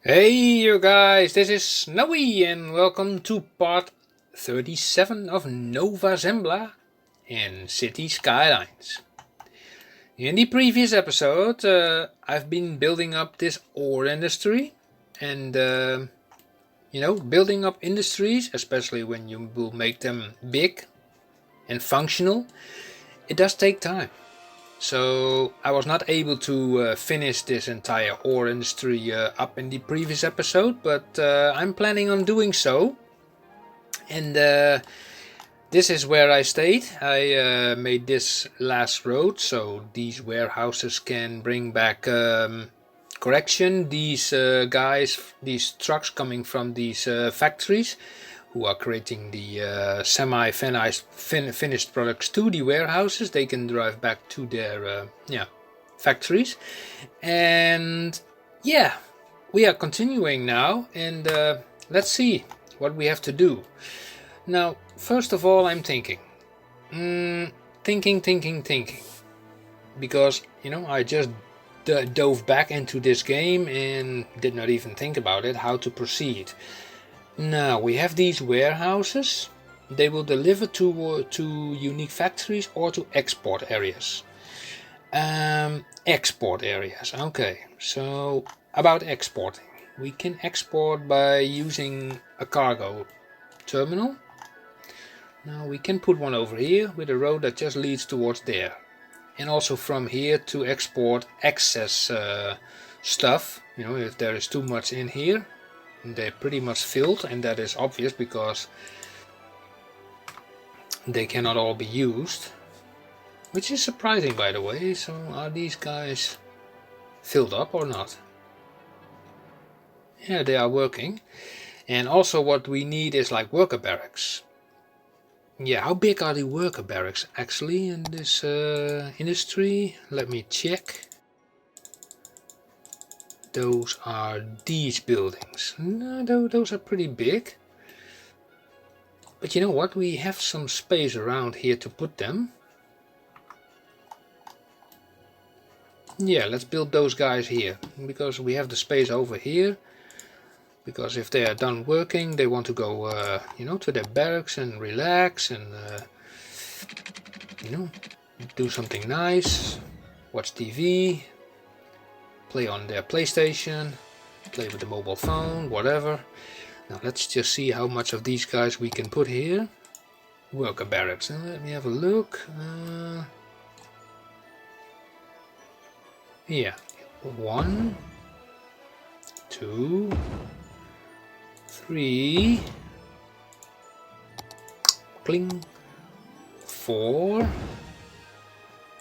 Hey you guys, this is Snowwie and welcome to part 37 of Nova Zembla in City Skylines. In the previous episode I've been building up this ore industry and building up industries, especially when you will make them big and functional, it does take time. So I was not able to finish this entire ore industry up in the previous episode, but I'm planning on doing so. And this is where I stayed. I made this last road so these warehouses can bring back correction. These these trucks coming from these factories who are creating the semi-finished products to the warehouses, they can drive back to their factories. And yeah, we are continuing now, and let's see what we have to do. Now, first of all, I'm thinking, because I just dove back into this game and did not even think about it, how to proceed. Now we have these warehouses. They will deliver to unique factories or to export areas. Export areas. Okay, so about exporting. We can export by using a cargo terminal. Now we can put one over here with a road that just leads towards there. And also from here to export excess stuff. If there is too much in here, they're pretty much filled, and that is obvious because they cannot all be used, which is surprising, by the way. So are these guys filled up or not? Yeah, they are working. And also what we need is like worker barracks. Yeah, how big are the worker barracks actually in this industry? Let me check. Those are these buildings. No, those are pretty big. But you know what? We have some space around here to put them. Yeah, let's build those guys here. Because we have the space over here. Because if they are done working, they want to go, to their barracks and relax and, do something nice. Watch TV. Play on their PlayStation, play with the mobile phone, whatever. Now let's just see how much of these guys we can put here. Worker barracks. Let me have a look. Yeah, 1, 2, 3, cling, 4,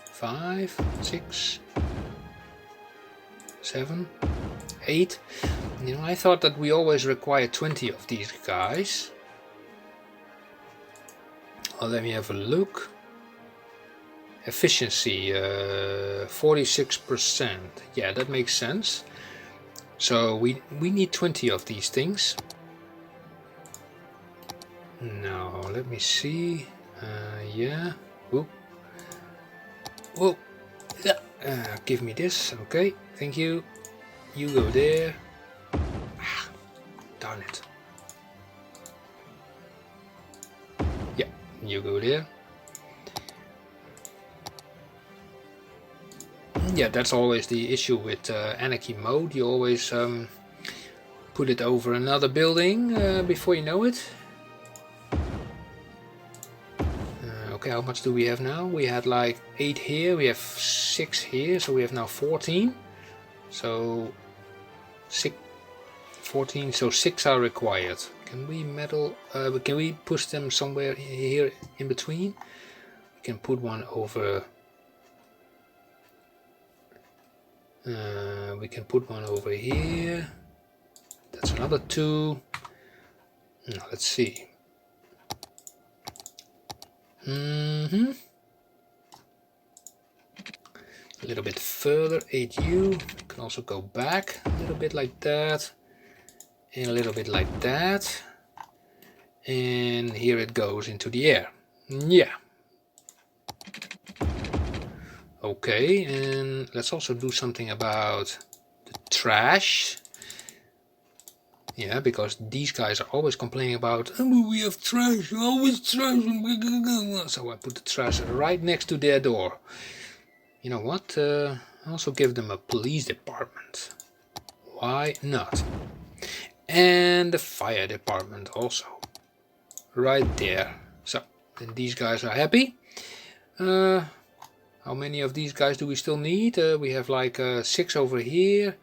5, 6. 7, 8. I thought that we always require 20 of these guys. Well, let me have a look. Efficiency 46%. Yeah, that makes sense. So we need 20 of these things. Now let me see. Yeah. Whoop. Whoa. Yeah. Give me this. Okay. Thank you. You go there. Ah, darn it. Yeah, you go there. Yeah, that's always the issue with Anarchy mode. You always put it over another building before you know it. Okay, how much do we have now? We had like 8 here. We have 6 here, so we have now 14. So 14, so 6 are required. Can we can we push them somewhere here in between? We can put one over. We can put one over here. That's another 2. Now let's see. A little bit further, 8U. Can also go back a little bit like that, and a little bit like that, and here it goes into the air. Yeah. Okay, and let's also do something about the trash. Yeah, because these guys are always complaining about, oh, we have trash, always trash. So I put the trash right next to their door. You know what? Also give them a police department. Why not? And the fire department also. Right there. So, then these guys are happy. How many of these guys do we still need? We have like 6 over here.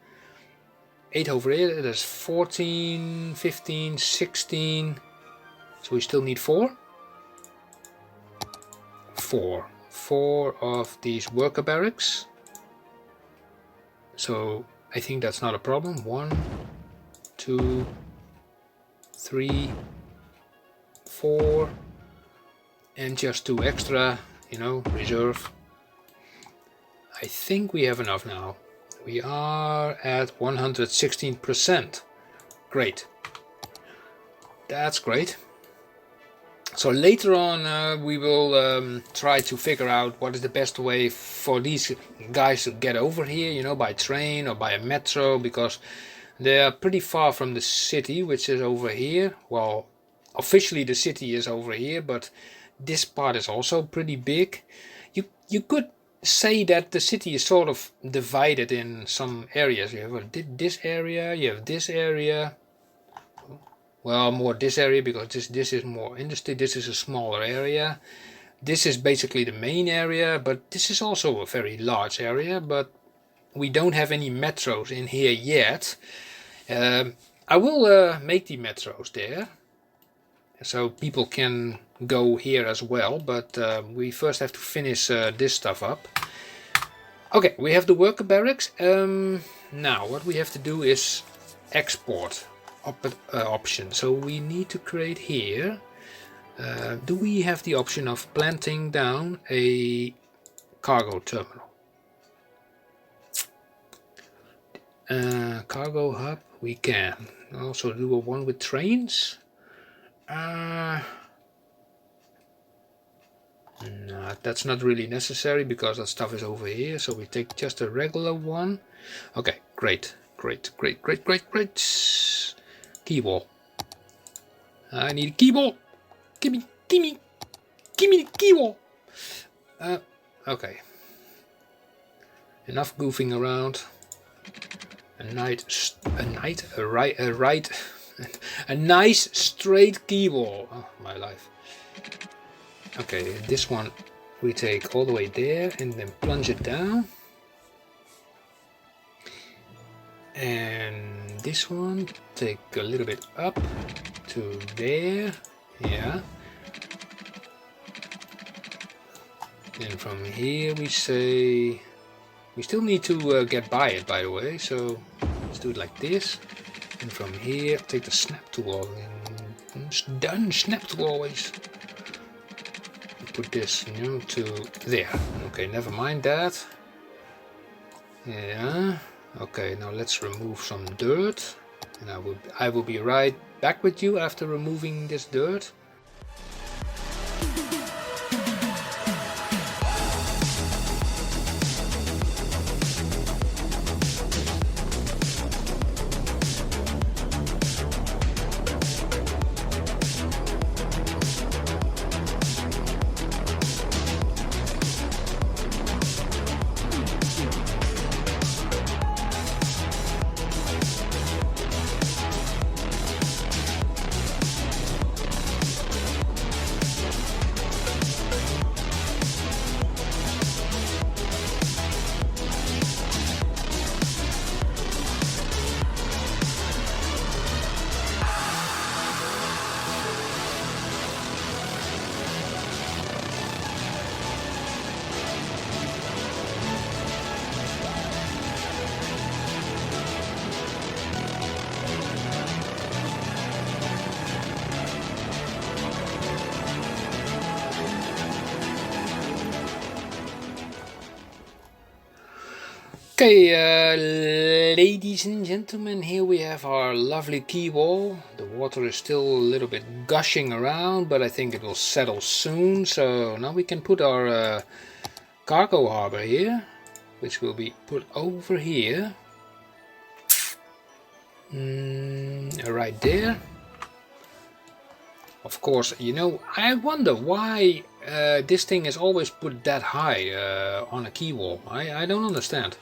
8 over here, there's 14, 15, 16. So we still need 4. 4 of these worker barracks. So I think that's not a problem. 1, 2, 3, 4. And just 2 extra, you know, reserve. I think we have enough now. We are at 116%. Great. That's great. So later on we will try to figure out what is the best way for these guys to get over here, you know, by train or by a metro, because they are pretty far from the city, which is over here. Well, officially the city is over here, but this part is also pretty big. You could say that the city is sort of divided in some areas. You have this area, you have this area. Well, more this area, because this is more industry. This is a smaller area. This is basically the main area, but this is also a very large area, but we don't have any metros in here yet. I will make the metros there, so people can go here as well, but we first have to finish this stuff up. Okay, we have the worker barracks. Now what we have to do is export option. So we need to create here. Do we have the option of planting down a cargo terminal? Cargo hub, we can. Also do a one with trains. No, that's not really necessary because that stuff is over here. So we take just a regular one. Okay, great. Key wall. I need a key wall. Give me the key wall. Okay. Enough goofing around. A nice straight key wall. Oh, my life. Okay, this one we take all the way there and then plunge it down. And this one take a little bit up to there. Yeah. And from here we say we still need to get by it, by the way, so let's do it like this. And from here take the snap tool and it's done. Snap tool always. Put this, you know, to there. Okay, never mind that. Yeah. Okay, now let's remove some dirt, and I will be right back with you after removing this dirt. Okay, ladies and gentlemen, here we have our lovely quay wall. The water is still a little bit gushing around, but I think it will settle soon. So now we can put our cargo harbor here, which will be put over here. Right there. Of course, you know, I wonder why this thing is always put that high on a key wall. I don't understand.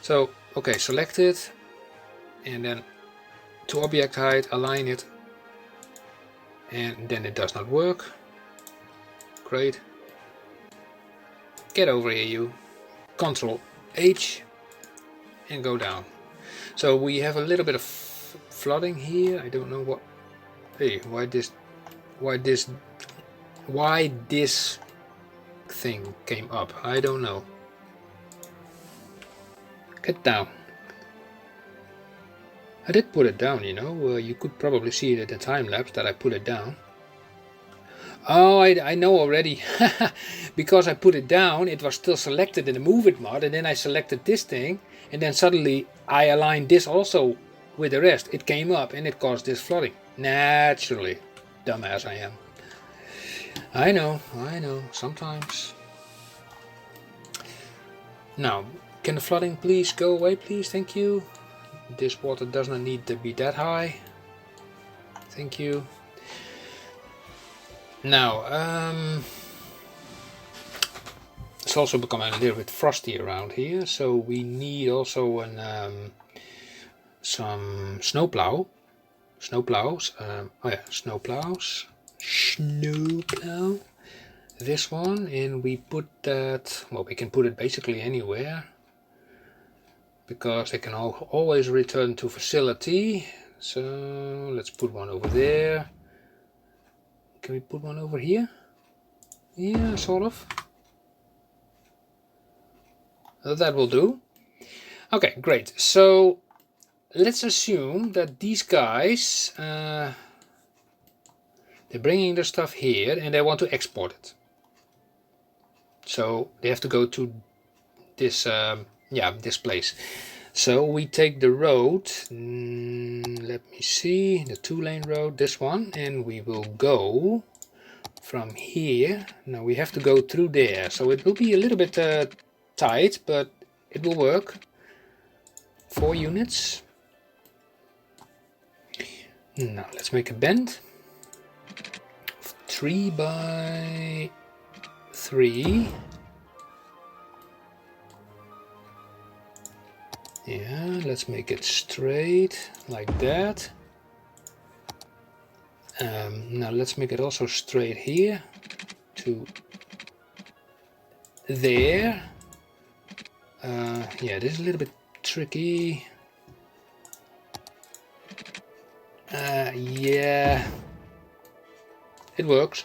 So, okay, select it, and then to object height, align it, and then it does not work. Great. Get over here, you. Control H, and go down. So we have a little bit of flooding here. I don't know what. Hey, why this thing came up? I don't know. Get down. I did put it down, you know. You could probably see it at the time lapse that I put it down. Oh, I know already. Because I put it down, it was still selected in the Move It mod, and then I selected this thing, and then suddenly I aligned this also with the rest. It came up and it caused this flooding. Naturally. Dumbass I am. I know, sometimes. Now, can the flooding please go away, please? Thank you. This water does not need to be that high. Thank you. Now, it's also becoming a little bit frosty around here, so we need also some snowplow. Snowplows. Snowplows. Snowplow. This one, and we put that. Well, we can put it basically anywhere because they can always return to facility. So let's put one over there. Can we put one over here? Yeah, sort of. That will do. Okay, great. So let's assume that these guys, they're bringing their stuff here and they want to export it. So they have to go to this, this place. So we take the road, let me see, the 2-lane road, this one, and we will go from here. Now we have to go through there, so it will be a little bit tight, but it will work. 4 units. Now let's make a bend. 3 by 3. Yeah, let's make it straight like that. Now let's make it also straight here to there. Yeah, this is a little bit tricky. Yeah, it works.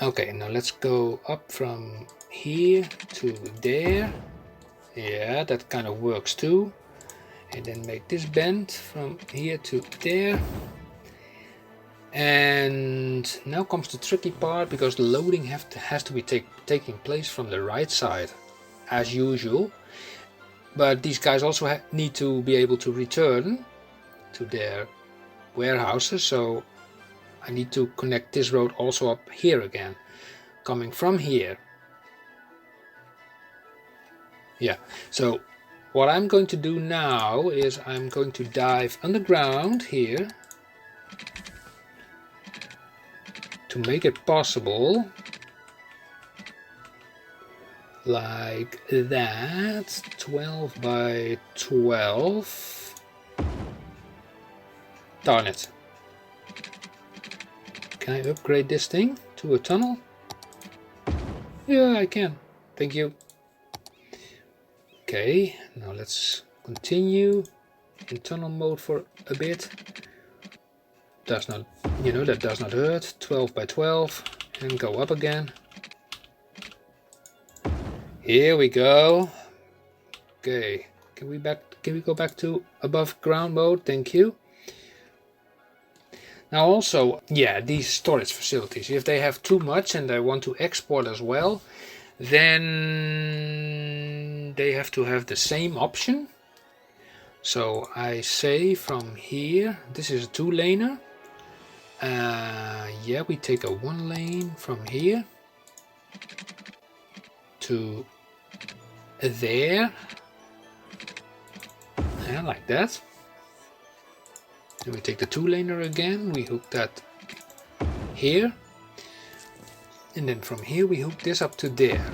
Okay, now let's go up from here to there. Yeah, that kind of works too. And then make this bend from here to there. And now comes the tricky part, because the loading has to be taking place from the right side, as usual. But these guys also need to be able to return to their warehouses, so I need to connect this road also up here again, coming from here. Yeah, so what I'm going to do now is I'm going to dive underground here to make it possible, like that. 12 by 12. Darn it. Can I upgrade this thing to a tunnel? Yeah, I can. Thank you. Okay, now let's continue in tunnel mode for a bit. Does not, that does not hurt. 12 by 12, and go up again. Here we go. Okay, can we go back to above ground mode? Thank you. Now also, yeah, these storage facilities, if they have too much and they want to export as well, then they have to have the same option. So I say from here, this is a 2-laner. Yeah, we take a 1 lane from here to there. Yeah, like that. Then we take the 2-laner again, we hook that here. And then from here we hook this up to there.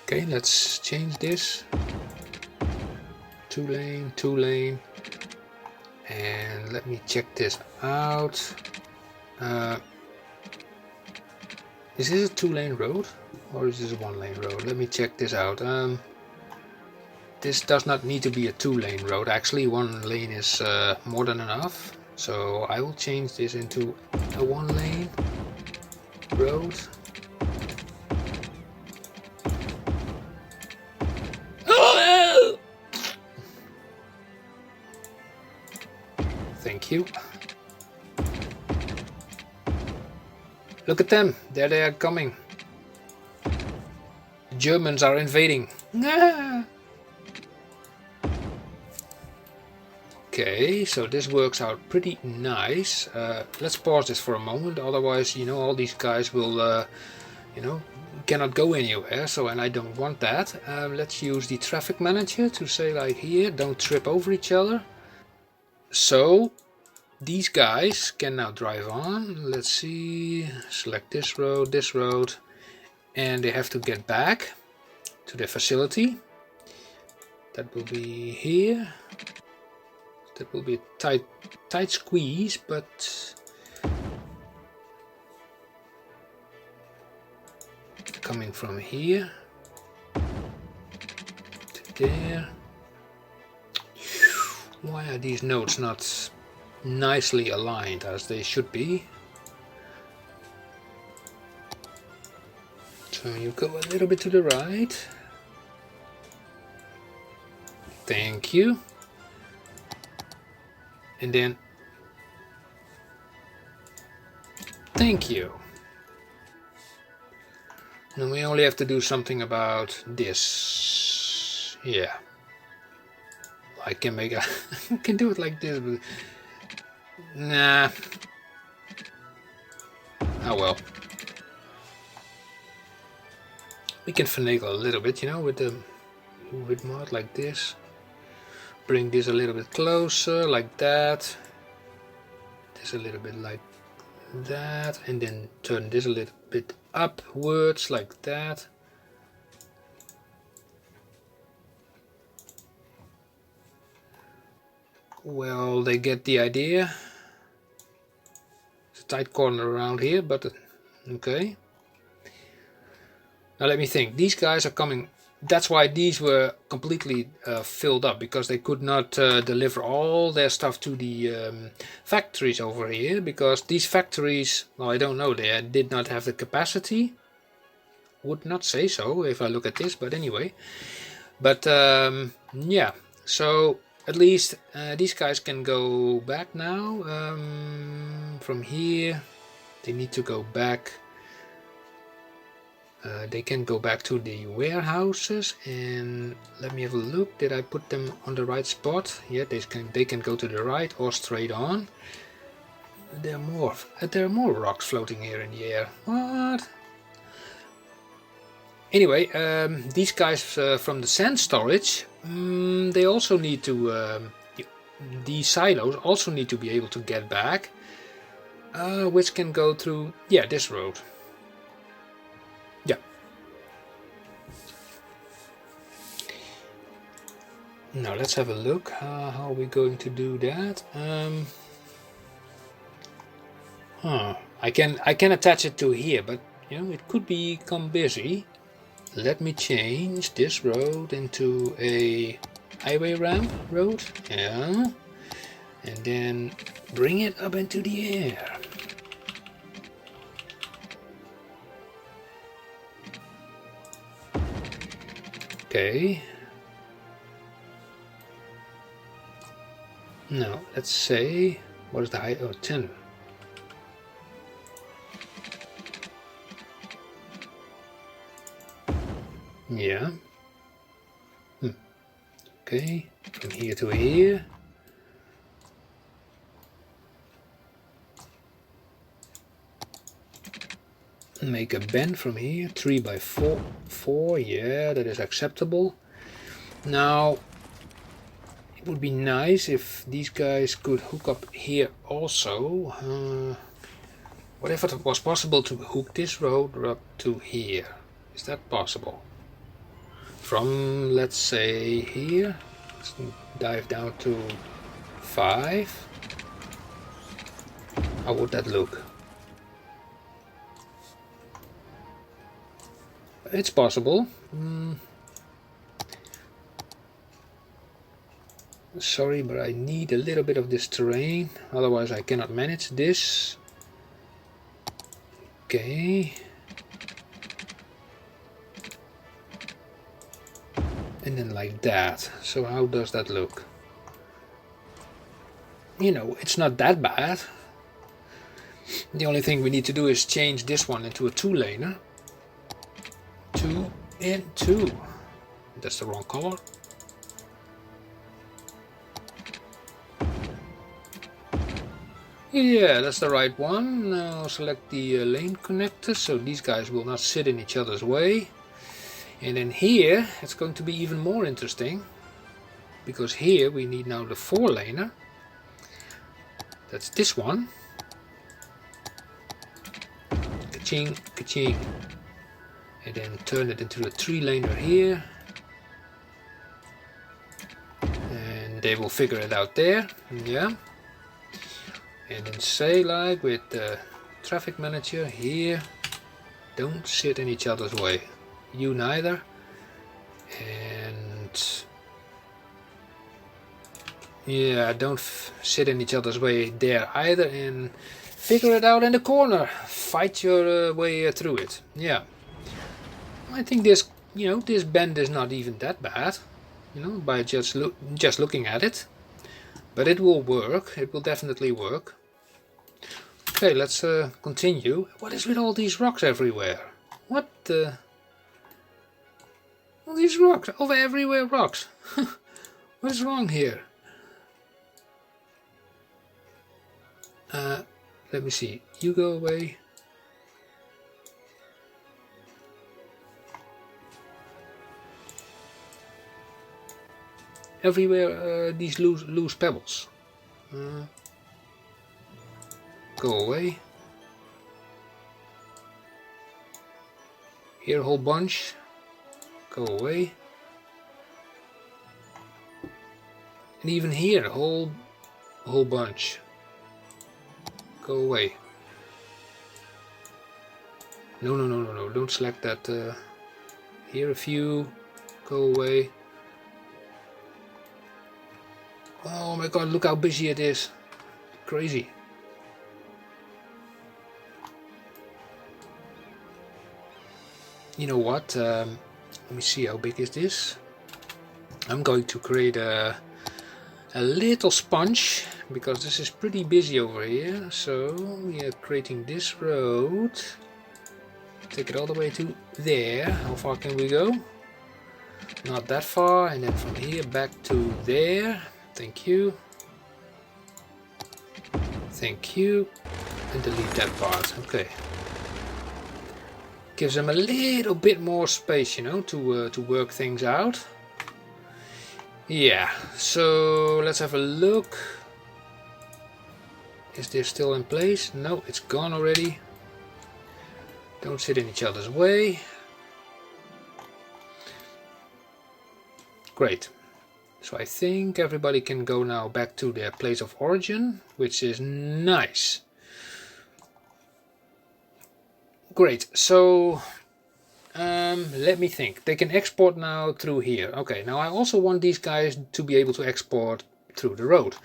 Okay, let's change this. 2-lane, 2-lane. And let me check this out. Is this a 2-lane road? Or is this a 1-lane road? Let me check this out. This does not need to be a 2-lane road. Actually, 1 lane is more than enough. So I will change this into a 1-lane road. Thank you. Look at them. There they are coming. The Germans are invading. Okay, so this works out pretty nice. Let's pause this for a moment, otherwise, you know, all these guys will, you know, cannot go anywhere. So, and I don't want that. Let's use the traffic manager to say, like, here, don't trip over each other. So, these guys can now drive on. Let's see, select this road, and they have to get back to their facility. That will be here. That will be a tight squeeze, but coming from here to there. Why are these nodes not nicely aligned as they should be? So you go a little bit to the right. Thank you. And then thank you. Now we only have to do something about this. Yeah. I can make a I can do it like this, but nah. Oh well. We can finagle a little bit, you know, with the with mod like this. Bring this a little bit closer, like that. This a little bit like that, and then turn this a little bit upwards, like that. Well, they get the idea. It's a tight corner around here, but okay. Now let me think. These guys are coming. That's why these were completely filled up, because they could not deliver all their stuff to the factories over here, because these factories, well, I don't know, they did not have the capacity. Would not say so if I look at this, but anyway. But yeah, so at least these guys can go back now. From here, they need to go back. They can go back to the warehouses, and let me have a look. Did I put them on the right spot? Yeah, they can go to the right or straight on. There are more rocks floating here in the air. What? Anyway, these guys from the sand storage, they also need to. These silos also need to be able to get back, which can go through this road. Now let's have a look. How are we going to do that? I can attach it to here, but you know, it could become busy. Let me change this road into a highway ramp road. Yeah, and then bring it up into the air. Okay. Now, let's say, what is the height? Oh, 10. Yeah. Okay, from here to here. Make a bend from here, 3 by 4. Yeah, that is acceptable. Now, it would be nice if these guys could hook up here also. What if it was possible to hook this road up to here? Is that possible? From, let's say, here. Let's dive down to 5. How would that look? It's possible. Sorry, but I need a little bit of this terrain, otherwise I cannot manage this. Okay. And then like that. So how does that look? You know, it's not that bad. The only thing we need to do is change this one into a 2-laner. 2 and 2. That's the wrong color. Yeah, that's the right one. Now select the lane connector, so these guys will not sit in each other's way. And then here, it's going to be even more interesting. Because here we need now the 4-laner. That's this one. Ka-ching, ka-ching. And then turn it into a 3-laner here. And they will figure it out there. Yeah. And then say like with the traffic manager here, don't sit in each other's way. You neither. And yeah, don't sit in each other's way there either, and figure it out in the corner. Fight your way through it. Yeah. I think this, you know, this bend is not even that bad, you know, by just looking at it. But it will work. It will definitely work. Okay, let's continue. What is with all these rocks everywhere? What the? All these rocks, over everywhere rocks. What is wrong here? Let me see. You go away. Everywhere these loose pebbles. Go away. Here a whole bunch. Go away. And even here a whole bunch. Go away. No, don't select that. Here a few. Go away. Oh my god, look how busy it is. Crazy. You know what? Let me see, how big is this? I'm going to create a little sponge, because this is pretty busy over here. So we are creating this road. Take it all the way to there. How far can we go? Not that far. And then from here back to there. Thank you. Thank you. And delete that part. Okay. Gives them a little bit more space, you know, to work things out. Yeah, so let's have a look. Is this still in place? No, it's gone already. Don't sit in each other's way. Great. So I think everybody can go now back to their place of origin, which is nice. Great, so let me think. They can export now through here. Okay, now I also want these guys to be able to export through the road.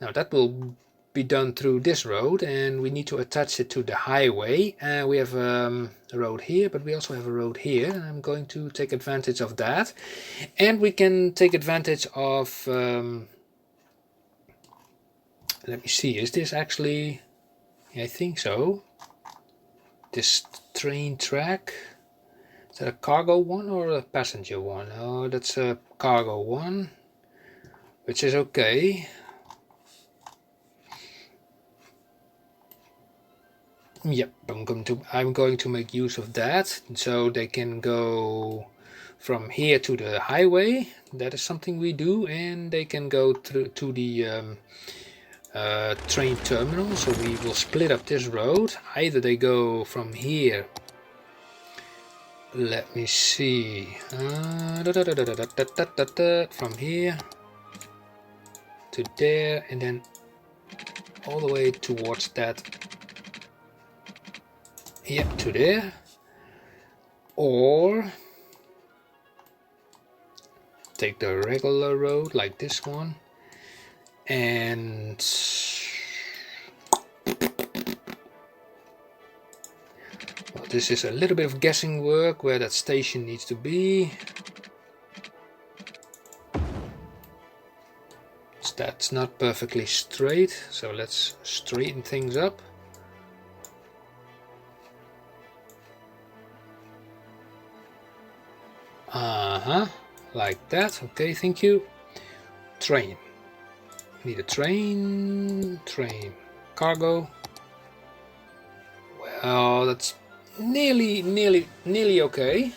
Now that will be done through this road, and we need to attach it to the highway. We have a road here, but we also have a road here, and I'm going to take advantage of that. And we can take advantage of, let me see, is this actually, I think so. This train track, is that a cargo one or a passenger one? Oh, that's a cargo one, which is okay. Yep, I'm going to make use of that, so they can go from here to the highway. That is something we do, and they can go through to the train terminal. So we will split up this road. Either they go from here, let me see, from here to there, and then all the way towards that, yep, to there. Or take the regular road like this one, and well, this is a little bit of guessing work where that station needs to be. That's not perfectly straight, so let's straighten things up. Like that. Okay, thank you. Train. Need a train. Cargo. Well, that's nearly okay.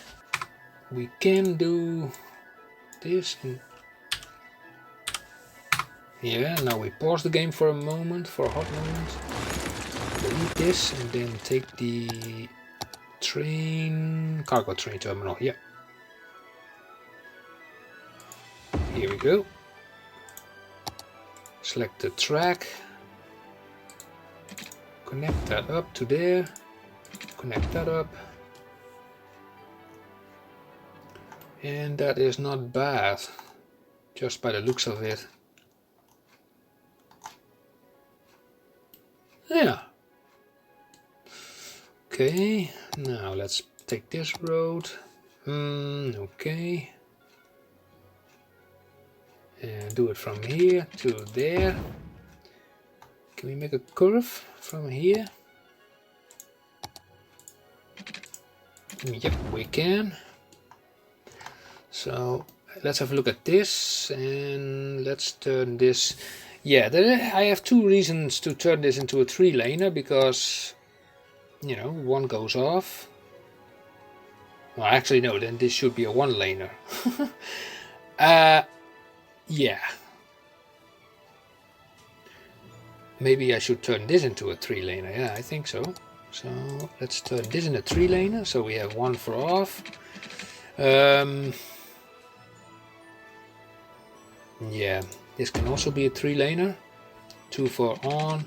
We can do this. Yeah, now we pause the game for a moment, for a hot moment. Delete this and then take the cargo train terminal. Yeah. Here we go. Select the track. Connect that up to there. Connect that up. And that is not bad, just by the looks of it. Yeah. Okay, now let's take this road. Okay. And do it from here to there. Can we make a curve from here? Yep, we can. So let's have a look at this, and let's turn this. Yeah, I have two reasons to turn this into a 3-laner, because, you know, one goes off. Well, actually no, then this should be a 1-laner. Yeah. Maybe I should turn this into a 3-laner. Yeah, I think so. So let's turn this into a 3-laner. So we have one for off. Yeah, this can also be a 3-laner. 2 for on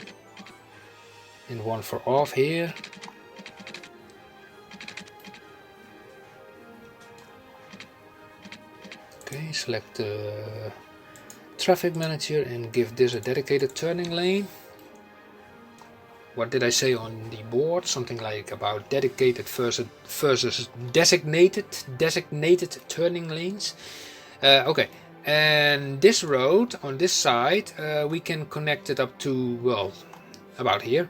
and 1 for off here. Okay, select the traffic manager and give this a dedicated turning lane. What did I say on the board? Something like about dedicated versus designated turning lanes. Okay, and this road on this side, we can connect it up to, well, about here.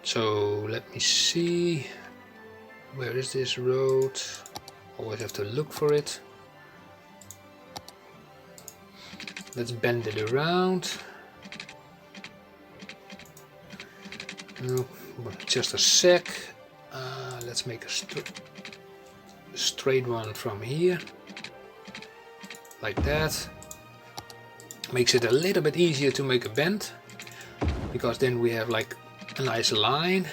So let me see, where is this road? Always have to look for it. Let's bend it around. No, just a sec. Let's make a straight one from here, like that. Makes it a little bit easier to make a bend, because then we have like a nice line,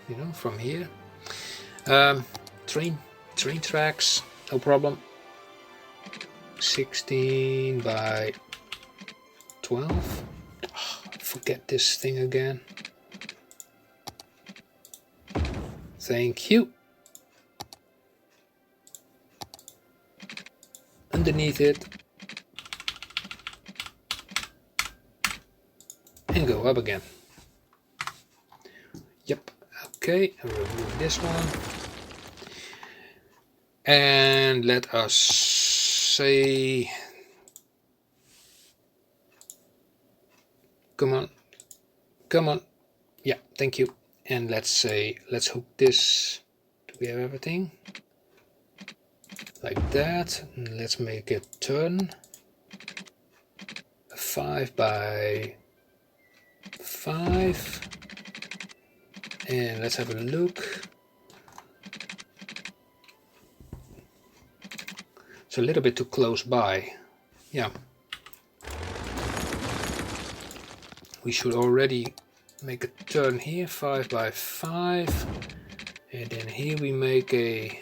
you know, from here. Train tracks, no problem. 16 by 12. Oh, forget this thing again. Thank you. Underneath it. And go up again. Yep. Okay, and remove this one. And let us say, come on, yeah, thank you. And let's say, let's hook this. Do we have everything? Like that. And let's make it turn. 5 by 5. And let's have a look. It's a little bit too close by. Yeah. We should already make a turn here, 5 by 5. And then here we make a...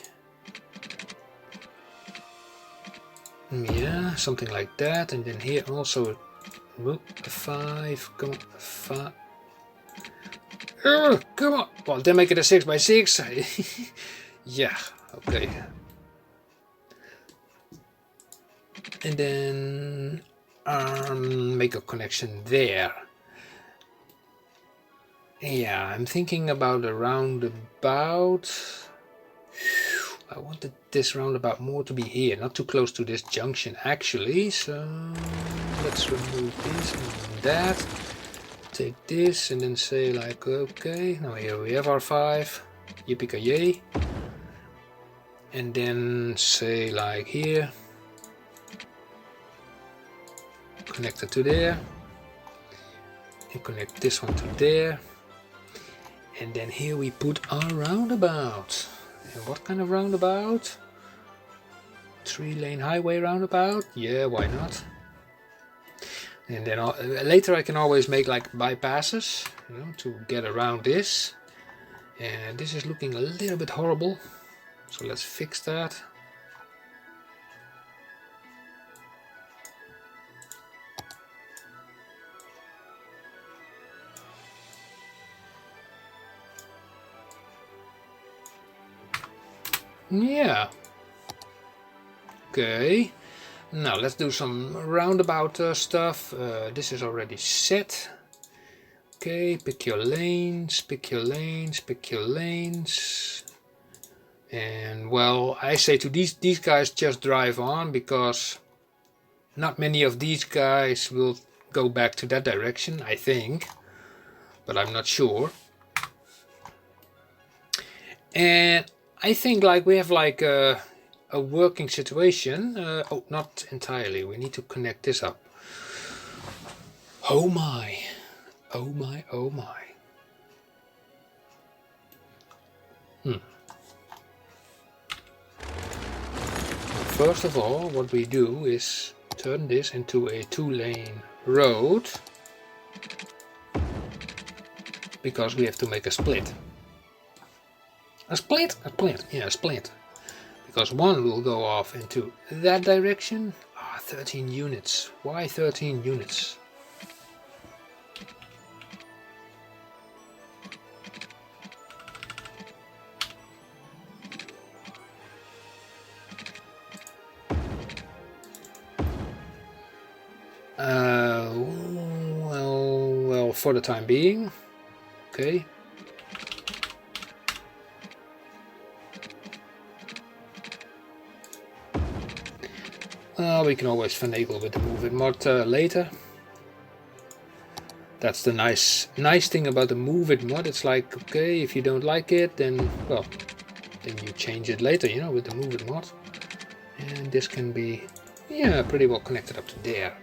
yeah, something like that. And then here also a 5, come on, 5. Come on! Well, then make it a 6 by 6. Yeah, okay. And then make a connection there. Yeah, I'm thinking about a roundabout. I wanted this roundabout more to be here, not too close to this junction actually. So let's remove this and that. Take this and then say like, okay, now here we have our 5. Yippee-ki-yay. And then say like here. Connect it to there. And connect this one to there. And then here we put our roundabout. And what kind of roundabout? 3-lane highway roundabout? Yeah, why not? And then later I can always make like bypasses, you know, to get around this. And this is looking a little bit horrible. So let's fix that. Yeah. Okay. Now let's do some roundabout stuff. This is already set. Okay, pick your lanes, pick your lanes, pick your lanes. And well, I say to these guys just drive on, because not many of these guys will go back to that direction, I think. But I'm not sure. And I think like we have like a working situation. Oh, not entirely. We need to connect this up. Oh my. Oh my, oh my. First of all, what we do is turn this into a 2-lane road. Because we have to make a split. A split? A split. Yeah, a split. Because one will go off into that direction. Ah, 13 units. Why 13 units? Well, for the time being. Okay. We can always finagle with the Move It mod later. That's the nice thing about the Move It mod. It's like, okay, if you don't like it, then, well, then you change it later, you know, with the Move It mod. And this can be, yeah, pretty well connected up to there.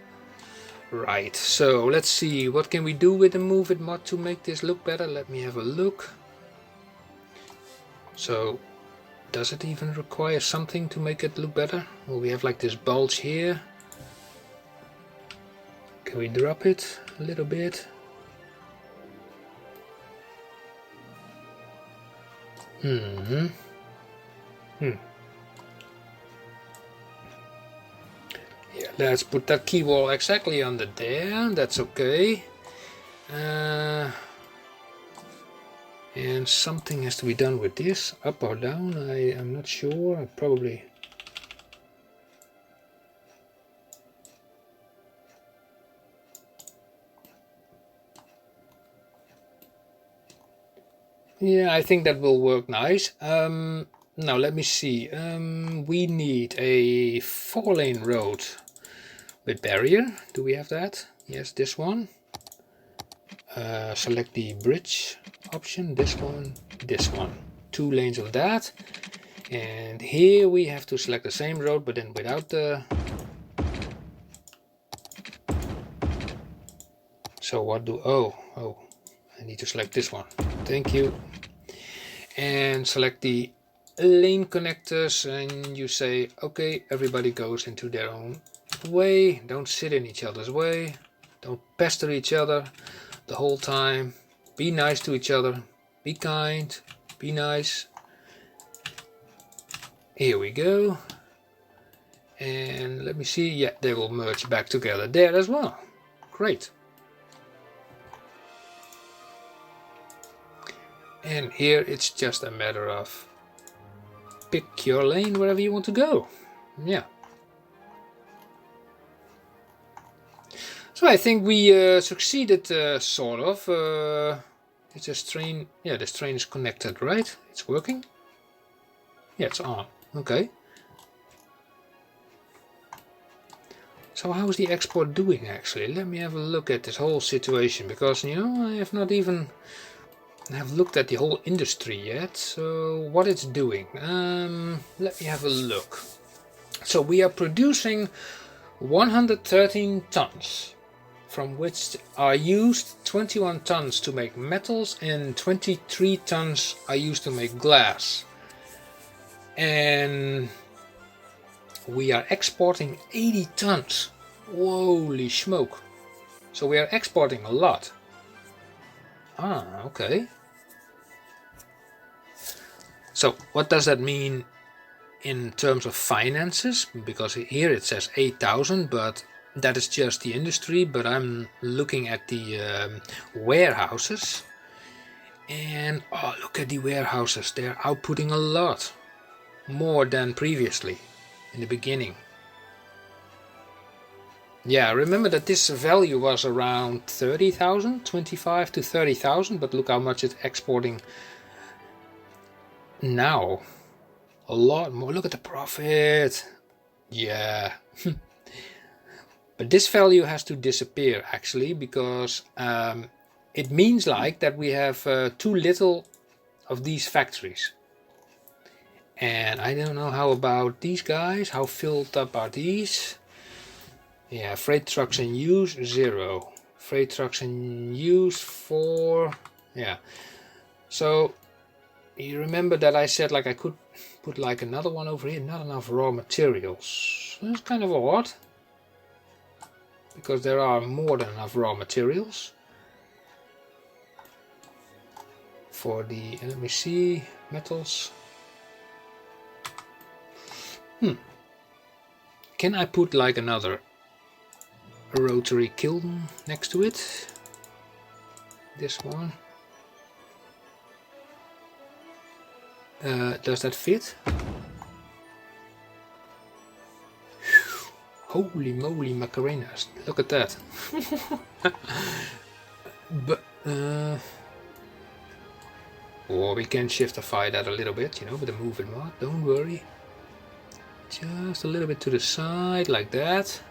Right, so let's see, what can we do with the Move It mod to make this look better? Let me have a look. So, does it even require something to make it look better? Well, we have like this bulge here. Can we drop it a little bit? Yeah, let's put that key wall exactly under there. That's okay. And something has to be done with this, up or down, I'm not sure, probably. Yeah, I think that will work nice. Now let me see, we need a 4-lane road with barrier. Do we have that? Yes, this one. Select the bridge option, this one. 2 lanes of that. And here we have to select the same road, but then without the... So what do... Oh, I need to select this one. Thank you. And select the lane connectors, and you say, okay, everybody goes into their own way, don't sit in each other's way, don't pester each other the whole time, be nice to each other, be kind, be nice. Here we go. And let me see, yeah, they will merge back together there as well. Great. And here it's just a matter of pick your lane wherever you want to go. Yeah. So I think we succeeded, sort of. It's a train. Yeah, this train is connected, right? It's working. Yeah, it's on. Okay. So how's the export doing actually? Let me have a look at this whole situation, because you know I have not even looked at the whole industry yet. So what it's doing? Let me have a look. So we are producing 113 tons, from which are used 21 tons to make metals and 23 tons are used to make glass. And we are exporting 80 tons. Holy smoke. So we are exporting a lot. Ah, okay. So what does that mean in terms of finances? Because here it says 8,000, but that is just the industry. But I'm looking at the warehouses. And oh, look at the warehouses. They're outputting a lot. More than previously in the beginning. Yeah, remember that this value was around 30,000, 25 to 30,000, but look how much it's exporting now. A lot more. Look at the profit. Yeah. But this value has to disappear actually, because it means like that we have too little of these factories. And I don't know how about these guys. How filled up are these? Yeah, freight trucks in use 0. Freight trucks in use 4. Yeah. So you remember that I said like I could put like another one over here. Not enough raw materials. That's kind of odd, because there are more than enough raw materials for the, let me see, metals. Can I put like another rotary kiln next to it? This one. Does that fit? Holy moly macarenas, look at that. But or we can shiftify that a little bit, you know, with the moving mod, don't worry. Just a little bit to the side, like that.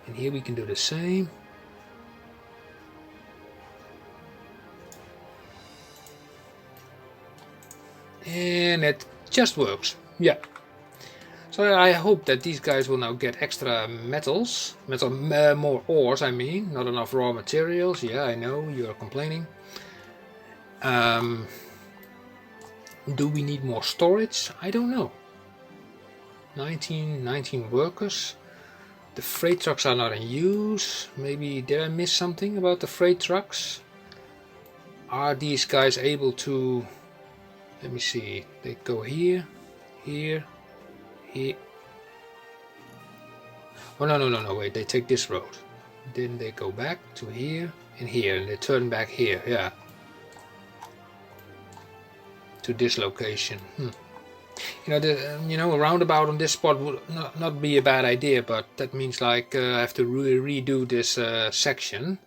And here we can do the same. And it just works, yeah. So I hope that these guys will now get extra metals, more ores I mean, not enough raw materials. Yeah, I know, you are complaining. Do we need more storage? I don't know. 19 workers. The freight trucks are not in use. Maybe did I miss something about the freight trucks? Are these guys able to... Let me see. They go here, here, here. Oh no, wait, they take this road. Then they go back to here and here, and they turn back here, yeah. To this location. You know, a roundabout on this spot would not be a bad idea, but that means like I have to redo this section,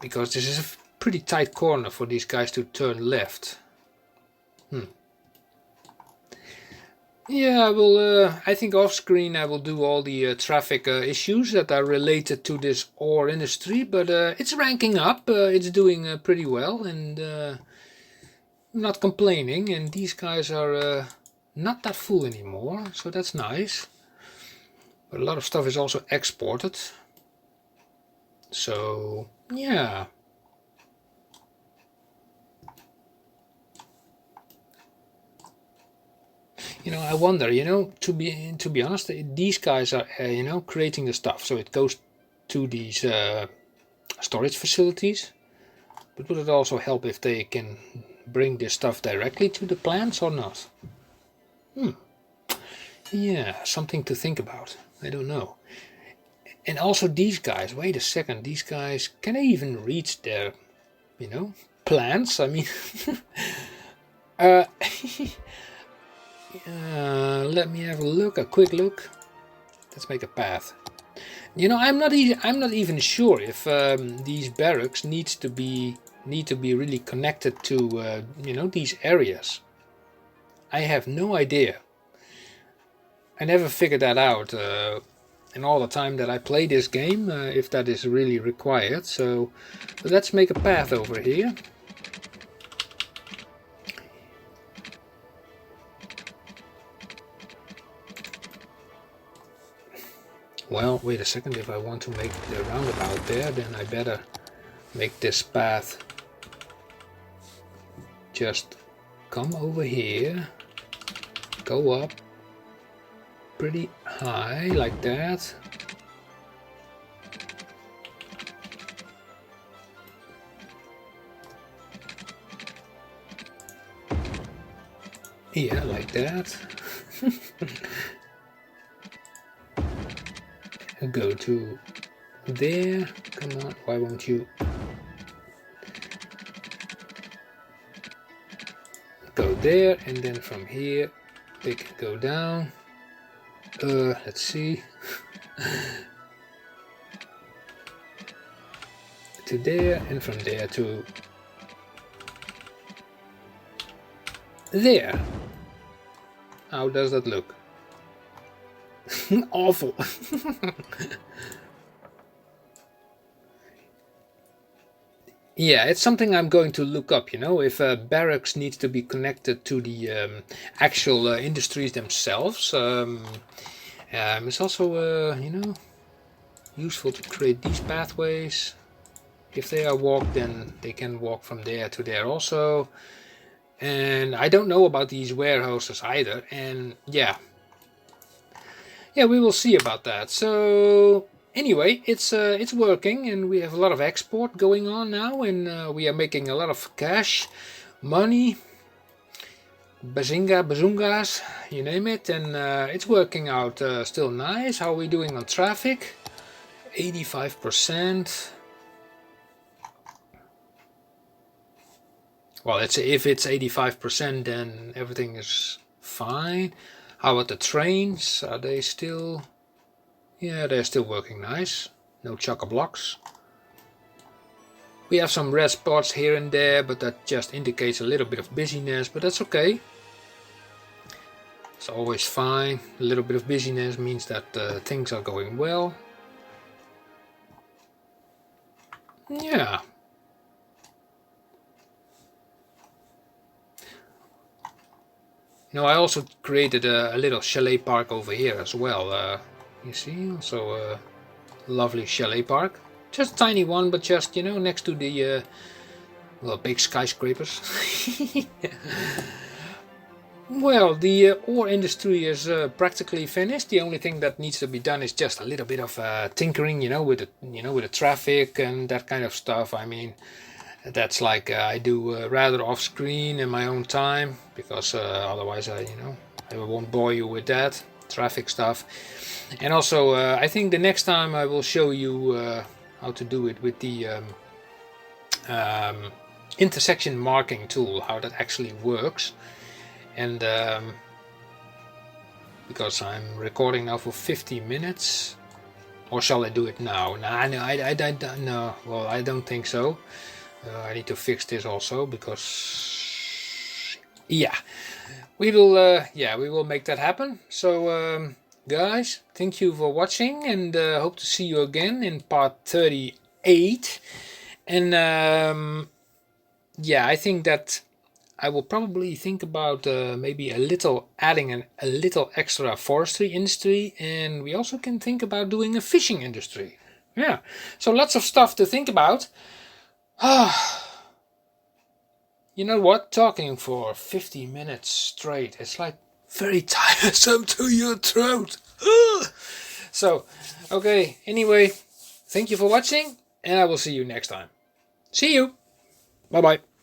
because this is a pretty tight corner for these guys to turn left. Yeah, I will. I think off screen I will do all the traffic issues that are related to this ore industry, but it's ranking up. It's doing pretty well, and not complaining. And these guys are not that full anymore, so that's nice. But a lot of stuff is also exported. So yeah. You know, I wonder, you know, to be honest, these guys are, you know, creating the stuff. So it goes to these storage facilities. But would it also help if they can bring this stuff directly to the plants or not? Yeah, something to think about. I don't know. And also these guys, wait a second, these guys, can they even reach their, you know, plants? I mean, let me have a quick look. Let's make a path. You know, I'm not even sure if these barracks need to be really connected to you know, these areas. I have no idea. I never figured that out in all the time that I play this game, if that is really required. So let's make a path over here. Well, wait a second, if I want to make the roundabout there, then I better make this path just come over here, go up pretty high like that. Yeah, like that. Go to there. Come on, why won't you? Go there, and then from here they can go down. Let's see. To there, and from there to there. How does that look? Awful. Yeah, it's something I'm going to look up, you know, if barracks needs to be connected to the actual industries themselves. It's also, you know, useful to create these pathways. If they are walked, then they can walk from there to there also. And I don't know about these warehouses either. And yeah, we will see about that. So anyway, it's working, and we have a lot of export going on now, and we are making a lot of cash, money, bazungas, you name it, and it's working out still nice. How are we doing on traffic? 85%. Well, if it's 85%, then everything is fine. How about the trains? Are they still? Yeah, they're still working nice. No chock-a-blocks. We have some red spots here and there, but that just indicates a little bit of busyness, but that's okay. It's always fine. A little bit of busyness means that things are going well. Yeah. You know, I also created a little chalet park over here as well. You see, also a lovely chalet park. Just a tiny one, but just, you know, next to the well, big skyscrapers. Well, the ore industry is practically finished. The only thing that needs to be done is just a little bit of tinkering, you know, with the traffic and that kind of stuff. I mean, that's like I do rather off screen in my own time, because otherwise I won't bore you with that traffic stuff. And also I think the next time I will show you how to do it with the intersection marking tool, how that actually works. And because I'm recording now for 50 minutes, or shall I do it now? No, well, I don't think so. I need to fix this also, because yeah, we will make that happen. So guys, thank you for watching, and hope to see you again in part 38. And yeah, I think that I will probably think about maybe adding a little extra forestry industry, and we also can think about doing a fishing industry. Yeah, so lots of stuff to think about. You know what? Talking for 50 minutes straight, it's like very tiresome to your throat. So, okay, anyway, thank you for watching, and I will see you next time. See you! Bye bye.